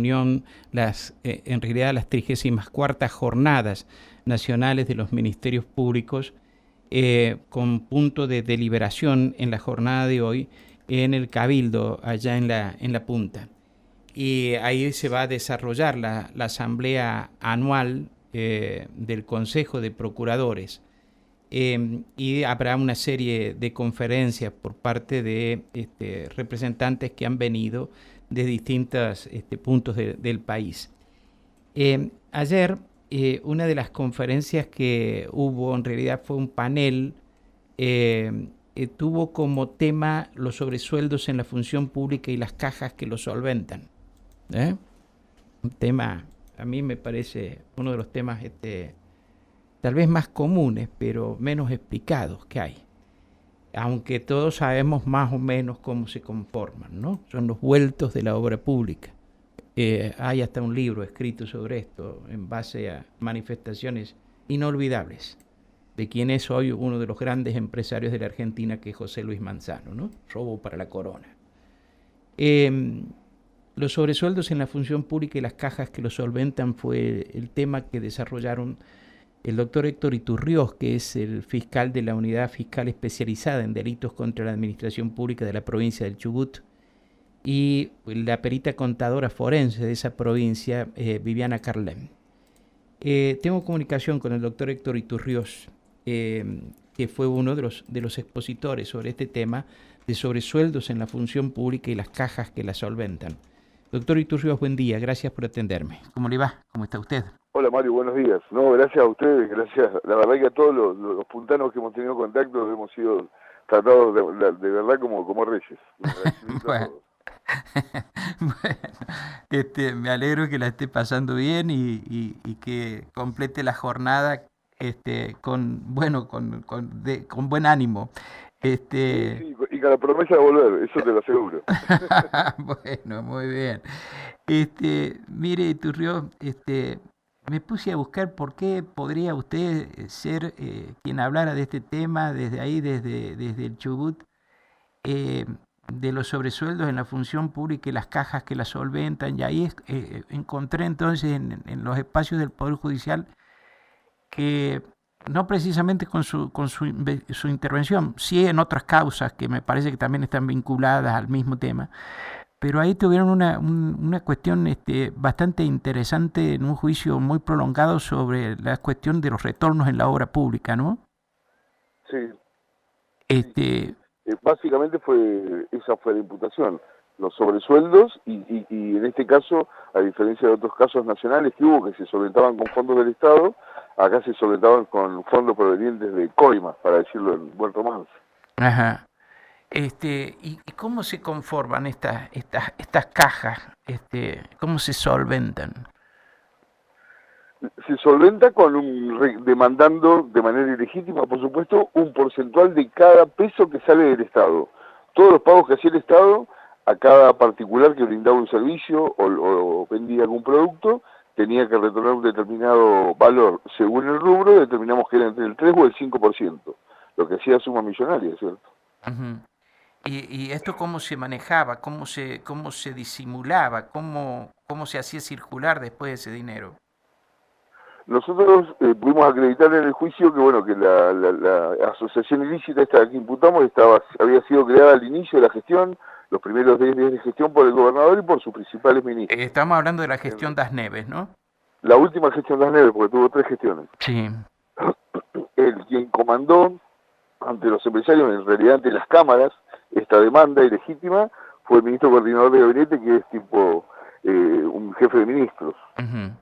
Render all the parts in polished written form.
reunión, en realidad las 34 Jornadas Nacionales de los Ministerios Públicos, con punto de deliberación en la jornada de hoy en el Cabildo, allá en la Punta. Y ahí se va a desarrollar la asamblea anual del Consejo de Procuradores. Y habrá una serie de conferencias por parte de representantes que han venido de distintos puntos del país. Ayer una de las conferencias que hubo en realidad fue un panel, tuvo como tema los sobresueldos en la función pública y las cajas que lo solventan. Un tema, a mí me parece uno de los temas tal vez más comunes, pero menos explicados que hay. Aunque todos sabemos más o menos cómo se conforman, ¿no? Son los vueltos de la obra pública. Hay hasta un libro escrito sobre esto en base a manifestaciones inolvidables de quien es hoy uno de los grandes empresarios de la Argentina, que es José Luis Manzano, ¿no? Robo para la corona. Los sobresueldos en la función pública y las cajas que lo solventan fue el tema que desarrollaron el doctor Héctor Iturrioz, que es el fiscal de la Unidad Fiscal Especializada en Delitos contra la Administración Pública de la provincia del Chubut, y la perita contadora forense de esa provincia, Viviana Carlem. Tengo comunicación con el doctor Héctor Iturrioz, que fue uno de los expositores sobre este tema de sobresueldos en la función pública y las cajas que la solventan. Doctor Iturrioz, buen día, gracias por atenderme. ¿Cómo le va? ¿Cómo está usted? Hola Mario, buenos días. No, gracias a ustedes, gracias. La verdad que a todos los puntanos que hemos tenido contacto hemos sido tratados de verdad como reyes. Bueno. Bueno, me alegro que la esté pasando bien y que complete la jornada con buen ánimo. Sí, y con la promesa de volver, eso te lo aseguro. Bueno, muy bien. Mire, Iturrioz, me puse a buscar por qué podría usted ser quien hablara de este tema desde ahí, desde el Chubut, de los sobresueldos en la función pública y las cajas que la solventan, y ahí encontré entonces en los espacios del Poder Judicial que no precisamente con su intervención, sí en otras causas que me parece que también están vinculadas al mismo tema, pero ahí tuvieron una cuestión bastante interesante en un juicio muy prolongado sobre la cuestión de los retornos en la obra pública, ¿no? Sí. Básicamente esa fue la imputación, los sobresueldos y en este caso, a diferencia de otros casos nacionales que hubo que se solventaban con fondos del Estado, acá se solventaban con fondos provenientes de coimas, para decirlo en buen romance. Ajá. ¿Y cómo se conforman estas cajas? ¿Cómo se solventan? Se solventa demandando de manera ilegítima, por supuesto, un porcentual de cada peso que sale del Estado. Todos los pagos que hacía el Estado a cada particular que brindaba un servicio o vendía algún producto, tenía que retornar un determinado valor. Según el rubro, determinamos que era entre el 3 o el 5%, lo que hacía suma millonaria, ¿cierto? Uh-huh. ¿Y esto cómo se manejaba? ¿Cómo se disimulaba? ¿Cómo se hacía circular después ese dinero? Nosotros pudimos acreditar en el juicio que bueno que la asociación ilícita esta que imputamos había sido creada al inicio de la gestión, los primeros 10 días de gestión por el gobernador y por sus principales ministros. Estamos hablando de la gestión Das Neves, ¿no? La última gestión Das Neves, porque tuvo 3 gestiones. Sí. Quien comandó ante los empresarios, en realidad ante las cámaras, esta demanda ilegítima, fue el ministro coordinador de gabinete, que es tipo un jefe de ministros. Uh-huh.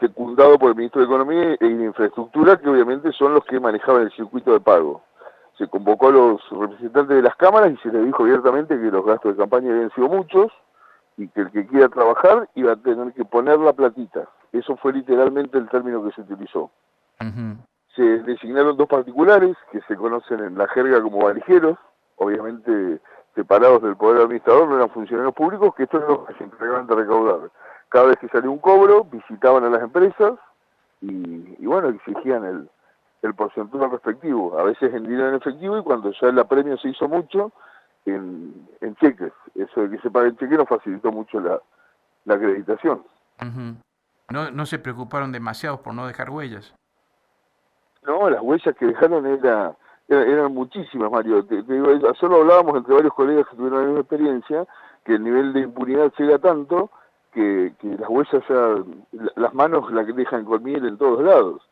Secundado por el ministro de Economía e Infraestructura, que obviamente son los que manejaban el circuito de pago. Se convocó a los representantes de las cámaras y se les dijo abiertamente que los gastos de campaña habían sido muchos y que el que quiera trabajar iba a tener que poner la platita. Eso fue literalmente el término que se utilizó. Uh-huh. Se designaron 2 particulares que se conocen en la jerga como valijeros, obviamente separados del poder administrador, no eran funcionarios públicos, que estos eran los que se encargaban de recaudar. Cada vez que salía un cobro, visitaban a las empresas y bueno, exigían el porcentaje respectivo, a veces en dinero en efectivo y cuando ya el apremio se hizo mucho, en cheques. Eso de que se pague en cheque nos facilitó mucho la acreditación. Ujú. No se preocuparon demasiado por no dejar huellas. No, las huellas que dejaron eran muchísimas, Mario. Te digo, solo hablábamos entre varios colegas que tuvieron la misma experiencia, que el nivel de impunidad llega tanto que las huellas ya, las manos las dejan con miel en todos lados.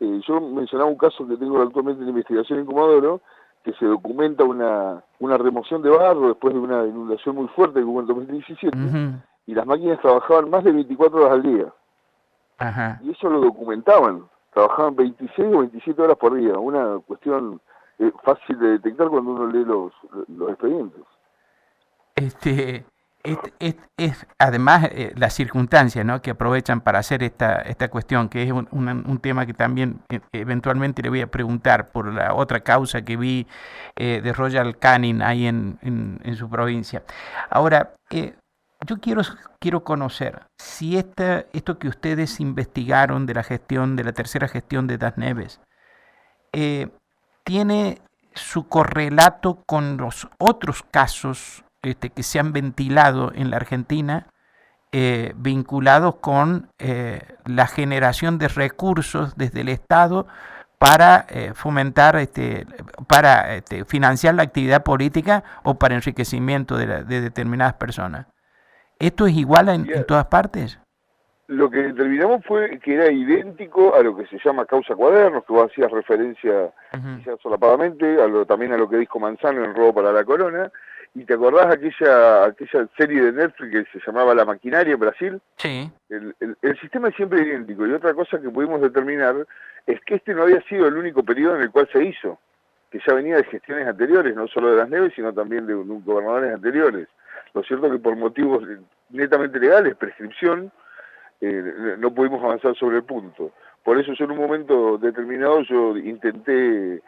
Yo mencionaba un caso que tengo actualmente en investigación en Comodoro, que se documenta una remoción de barro después de una inundación muy fuerte que hubo en 2017, Ujú. y las máquinas trabajaban más de 24 horas al día. Ajá. Y eso lo documentaban, trabajaban 26 o 27 horas por día, una cuestión fácil de detectar cuando uno lee los expedientes. Este, además las circunstancias, ¿no?, que aprovechan para hacer esta cuestión, que es un tema que también eventualmente le voy a preguntar por la otra causa que vi de Royal Canin ahí en su provincia. Ahora, yo quiero conocer si esto que ustedes investigaron de la gestión, de la tercera gestión de Das Neves, eh, tiene su correlato con los otros casos que se han ventilado en la Argentina, vinculados con la generación de recursos desde el Estado para fomentar, para financiar la actividad política o para enriquecimiento de determinadas personas. ¿Esto es igual en todas partes? Lo que determinamos fue que era idéntico a lo que se llama causa cuadernos, que vos hacías referencia Uh-huh. quizás solapadamente, también a lo que dijo Manzano en Robo para la Corona, y te acordás aquella serie de Netflix que se llamaba La Maquinaria en Brasil. Sí. El sistema es siempre idéntico, y otra cosa que pudimos determinar es que este no había sido el único periodo en el cual se hizo, que ya venía de gestiones anteriores, no solo de Das Neves, sino también de gobernadores anteriores. Lo cierto es que por motivos netamente legales, prescripción, no pudimos avanzar sobre el punto. Por eso yo en un momento determinado yo intenté,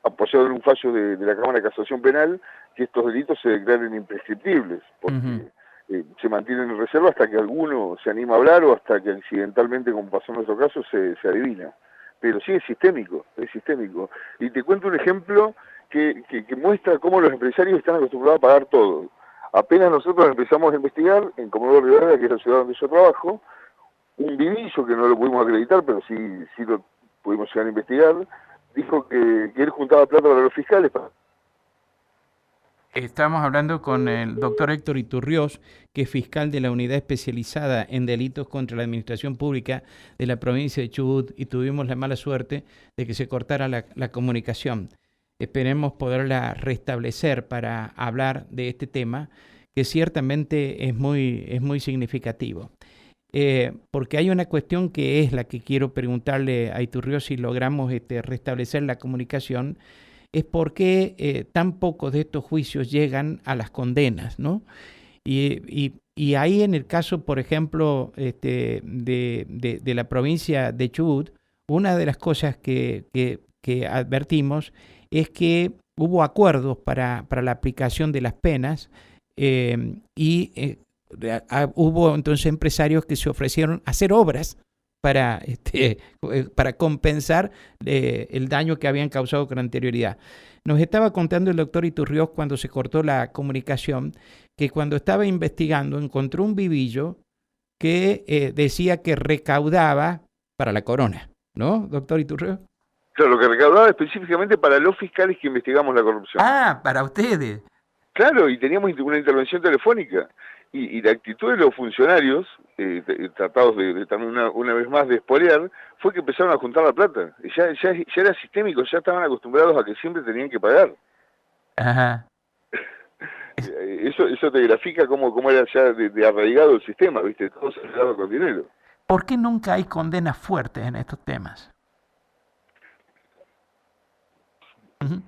apoyado en un fallo de la Cámara de Casación Penal, que estos delitos se declaren imprescriptibles, porque Uh-huh. se mantienen en reserva hasta que alguno se anima a hablar o hasta que accidentalmente, como pasó en nuestro caso, se adivina. Pero sí es sistémico, es sistémico. Y te cuento un ejemplo que muestra cómo los empresarios están acostumbrados a pagar todo. Apenas nosotros empezamos a investigar, en Comodoro Rivadavia, que es la ciudad donde yo trabajo, un vivillo que no lo pudimos acreditar, pero sí lo pudimos llegar a investigar, dijo que él juntaba plata para los fiscales. Estamos hablando con el doctor Héctor Iturriós, que es fiscal de la Unidad Especializada en Delitos contra la Administración Pública de la provincia de Chubut, y tuvimos la mala suerte de que se cortara la comunicación. Esperemos poderla restablecer para hablar de este tema, que ciertamente es muy significativo. Porque hay una cuestión que es la que quiero preguntarle a Iturriós si logramos restablecer la comunicación, es por qué tan pocos de estos juicios llegan a las condenas, ¿no? Y ahí en el caso, por ejemplo, de la provincia de Chubut, una de las cosas que advertimos es que hubo acuerdos para la aplicación de las penas, hubo entonces empresarios que se ofrecieron a hacer obras para compensar el daño que habían causado con anterioridad. Nos estaba contando el doctor Iturriós, cuando se cortó la comunicación, que cuando estaba investigando encontró un vivillo que decía que recaudaba para la corona, ¿no, doctor Iturriós? Claro, lo que recaudaba específicamente para los fiscales que investigamos la corrupción. Ah, para ustedes. Claro, y teníamos una intervención telefónica. Y la actitud de los funcionarios, tratados de también una vez más de espolear, fue que empezaron a juntar la plata. Ya era sistémico, ya estaban acostumbrados a que siempre tenían que pagar. Ajá. Eso te grafica cómo era ya de arraigado el sistema, ¿viste? Todo se arreglaba con dinero. ¿Por qué nunca hay condenas fuertes en estos temas? Uh-huh.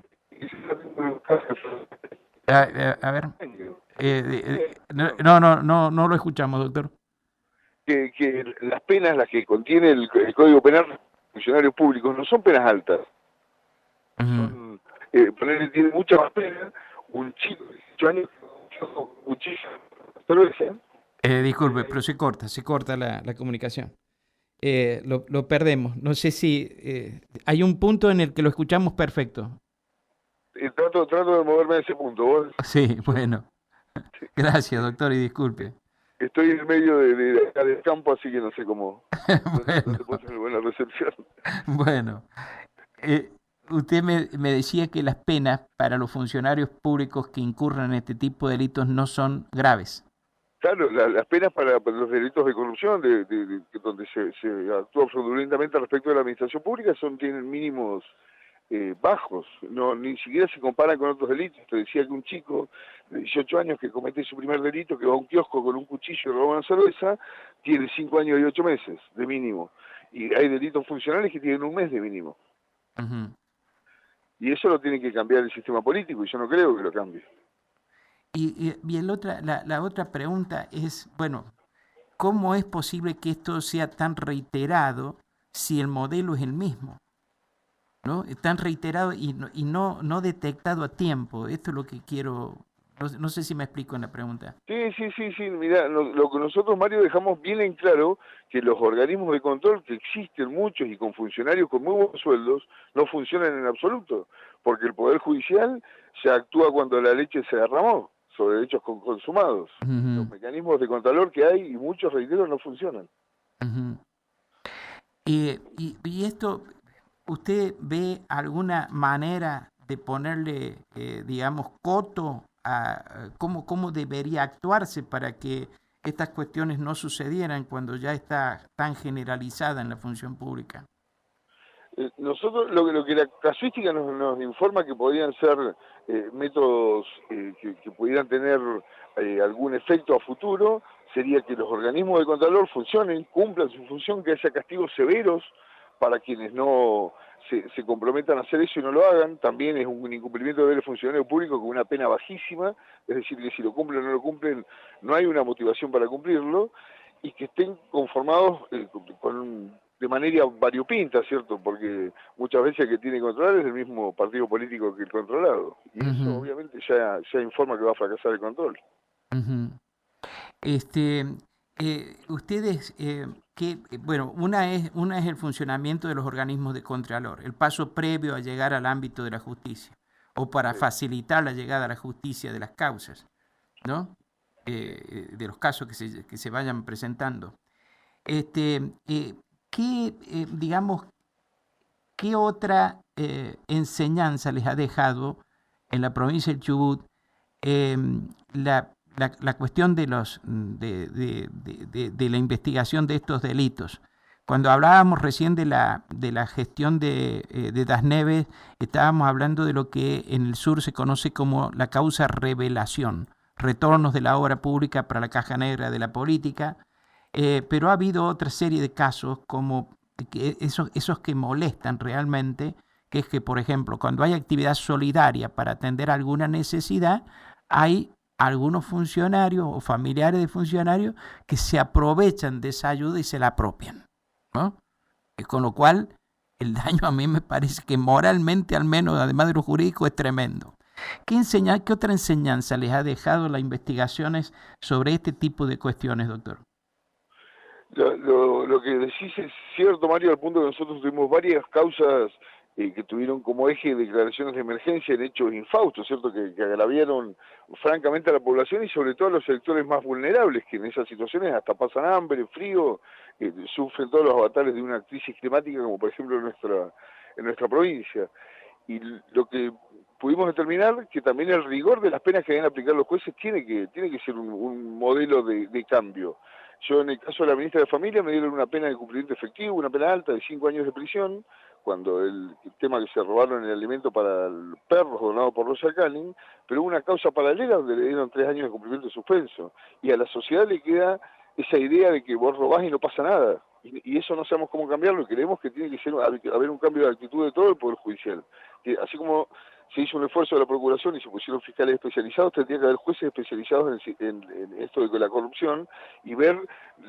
A ver. No lo escuchamos, doctor. Que las penas, las que contiene el Código Penal de funcionarios públicos, no son penas altas. Uh-huh. Tiene mucha más pena un chico de 18 años con cuchillo. Disculpe, pero se corta la comunicación. Lo perdemos. No sé si hay un punto en el que lo escuchamos perfecto. Trato de moverme a ese punto. ¿Vos? Sí, bueno. Gracias, doctor, y disculpe. estoy en el medio de acá del campo, así que no sé cómo, no te Bueno, puedo tener buena recepción. bueno. Eh, usted me decía que las penas para los funcionarios públicos que incurran en este tipo de delitos no son graves. Claro, las penas para los delitos de corrupción, donde se actúa fraudulentamente respecto de la administración pública, tienen mínimos bajos, no ni siquiera se comparan con otros delitos. Te decía que un chico de 18 años que comete su primer delito, que va a un kiosco con un cuchillo y roba una cerveza, tiene 5 años y 8 meses de mínimo. Y hay delitos funcionales que tienen un mes de mínimo. Ujú. Y eso lo tiene que cambiar el sistema político, y yo no creo que lo cambie. Y la otra pregunta es, bueno, ¿cómo es posible que esto sea tan reiterado si el modelo es el mismo? ¿No? Tan reiterado y no detectado a tiempo. Esto es lo que quiero. No sé si me explico en la pregunta. Sí, mira, lo que nosotros, Mario, dejamos bien en claro que los organismos de control, que existen muchos y con funcionarios con muy buenos sueldos, no funcionan en absoluto, porque el Poder Judicial se actúa cuando la leche se derramó sobre hechos consumados. Los Ujú, mecanismos de contralor que hay, y muchos, reitero, no funcionan. ujú. Y esto, ¿usted ve alguna manera de ponerle, digamos, coto a cómo debería actuarse para que estas cuestiones no sucedieran cuando ya está tan generalizada en la función pública? Nosotros, lo que la casuística nos informa que podrían ser métodos que pudieran tener algún efecto a futuro, sería que los organismos de contralor funcionen, cumplan su función, que haya castigos severos para quienes no se comprometan a hacer eso y no lo hagan. También es un incumplimiento de deberes funcionario público con una pena bajísima, es decir, que si lo cumplen o no lo cumplen, no hay una motivación para cumplirlo, y que estén conformados de manera variopinta, ¿cierto? Porque muchas veces el que tiene que controlar es el mismo partido político que el controlado. Y eso Ujú, obviamente ya informa que va a fracasar el control. ujú. Este, ustedes, bueno, una es el funcionamiento de los organismos de contralor, el paso previo a llegar al ámbito de la justicia, o para Sí. facilitar la llegada a la justicia de las causas, ¿no? De los casos que se vayan presentando. Este, digamos, ¿qué otra enseñanza les ha dejado en la provincia del Chubut eh, la cuestión de la investigación de estos delitos? Cuando hablábamos recién de la gestión de Das Neves, estábamos hablando de lo que en el sur se conoce como la causa revelación, retornos de la obra pública para la caja negra de la política, pero ha habido otra serie de casos como esos que molestan realmente, que es que, por ejemplo, cuando hay actividad solidaria para atender alguna necesidad, hay algunos funcionarios o familiares de funcionarios que se aprovechan de esa ayuda y se la apropian, ¿no? Con lo cual, el daño a mí me parece que moralmente, al menos, además de lo jurídico, es tremendo. ¿Qué otra enseñanza les ha dejado las investigaciones sobre este tipo de cuestiones, doctor? Lo que decís es cierto, Mario, al punto que nosotros tuvimos varias causas que tuvieron como eje declaraciones de emergencia en hechos infaustos, ¿cierto? Que agraviaron francamente a la población y sobre todo a los sectores más vulnerables, que en esas situaciones hasta pasan hambre, frío, sufren todos los avatares de una crisis climática, como por ejemplo en nuestra provincia. Y lo que pudimos determinar que también el rigor de las penas que deben aplicar los jueces tiene que ser un modelo de cambio. Yo en el caso de la ministra de Familia me dieron una pena de cumplimiento efectivo, una pena alta de 5 años de prisión, cuando el tema que se robaron el alimento para los perros donado por Rosa Canning, pero hubo una causa paralela donde le dieron 3 años de cumplimiento de suspenso. Y a la sociedad le queda esa idea de que vos robás y no pasa nada. Y eso no sabemos cómo cambiarlo, y creemos que tiene que haber un cambio de actitud de todo el Poder Judicial. Que así como se hizo un esfuerzo de la Procuración y se pusieron fiscales especializados, tendría que haber jueces especializados en esto de la corrupción y ver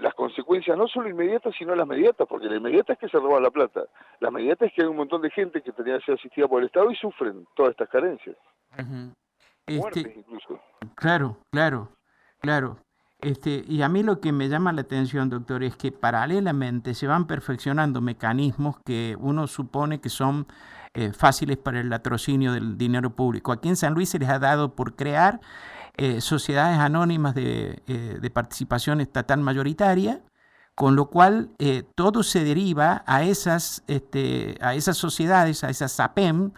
las consecuencias no solo inmediatas, sino las mediatas, porque la inmediata es que se roba la plata. La mediata es que hay un montón de gente que tenía que ser asistida por el Estado y sufren todas estas carencias, Ujú. muertes Este, incluso. claro, claro, claro. Y a mí lo que me llama la atención, doctor, es que paralelamente se van perfeccionando mecanismos que uno supone que son fáciles para el latrocinio del dinero público. Aquí en San Luis se les ha dado por crear sociedades anónimas de participación estatal mayoritaria, con lo cual todo se deriva a esas sociedades, a esas SAPEM,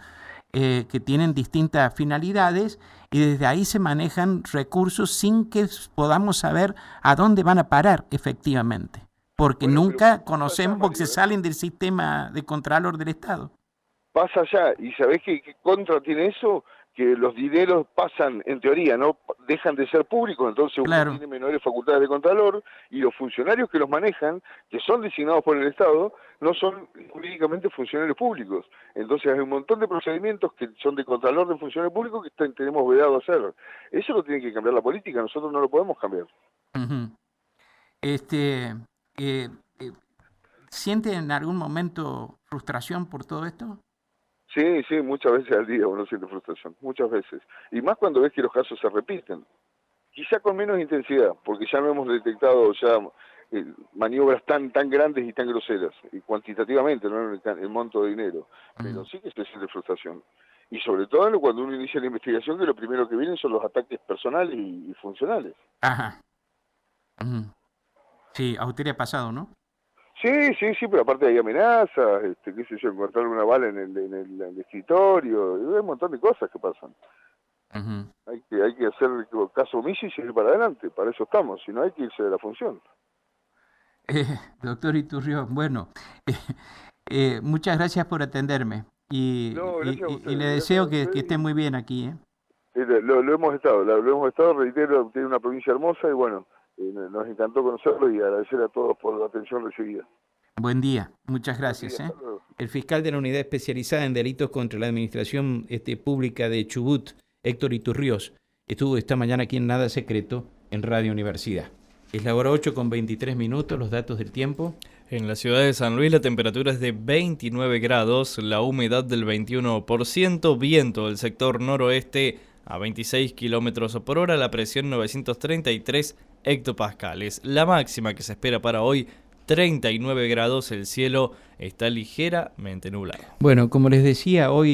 que tienen distintas finalidades, y desde ahí se manejan recursos sin que podamos saber a dónde van a parar efectivamente, porque Bueno, nunca pero conocemos, porque se salen del sistema de Contralor del Estado. pasa allá, y ¿sabés qué contra tiene eso? Que los dineros pasan, en teoría, ¿no? Dejan de ser públicos, entonces uno Claro. tiene menores facultades de contralor, y los funcionarios que los manejan, que son designados por el Estado, no son jurídicamente funcionarios públicos. Entonces hay un montón de procedimientos que son de contralor de funcionarios públicos que tenemos vedado hacer. Eso lo tiene que cambiar la política, nosotros no lo podemos cambiar. Uh-huh. Eh, eh, ¿Siente en algún momento frustración por todo esto? Sí, sí, muchas veces al día uno siente frustración, muchas veces. Y más cuando ves que los casos se repiten. Quizá con menos intensidad, porque ya no hemos detectado ya maniobras tan grandes y tan groseras, y cuantitativamente, no en el monto de dinero, pero sí que se siente frustración. Y sobre todo cuando uno inicia la investigación, que lo primero que vienen son los ataques personales y funcionales. Ajá. Uh-huh. Sí, a usted le ha pasado, ¿no? Sí, sí, sí, pero aparte hay amenazas, qué sé yo, encontrar una bala en el escritorio, y hay un montón de cosas que pasan. Uh-huh. Hay que hacer caso omiso y seguir para adelante, para eso estamos, si no hay que irse de la función. Doctor Iturrió, bueno, muchas gracias por atenderme No, gracias a y le ustedes, gracias a deseo que esté ustedes. muy bien aquí, ¿eh? Lo hemos estado, reitero, tiene una provincia hermosa y bueno, nos encantó conocerlo y agradecer a todos por la atención recibida. Buen día, muchas Buen día, gracias, ¿eh? hasta luego. El fiscal de la Unidad Especializada en Delitos contra la Administración Pública de Chubut, Héctor Iturriós, estuvo esta mañana aquí en Nada Secreto, en Radio Universidad. Es la hora 8:23, los datos del tiempo. En la ciudad de San Luis la temperatura es de 29 grados, la humedad del 21%, viento del sector noroeste a 26 kilómetros por hora, la presión 933 hectopascales. La máxima que se espera para hoy, 39 grados, el cielo está ligeramente nublado. Bueno, como les decía, hoy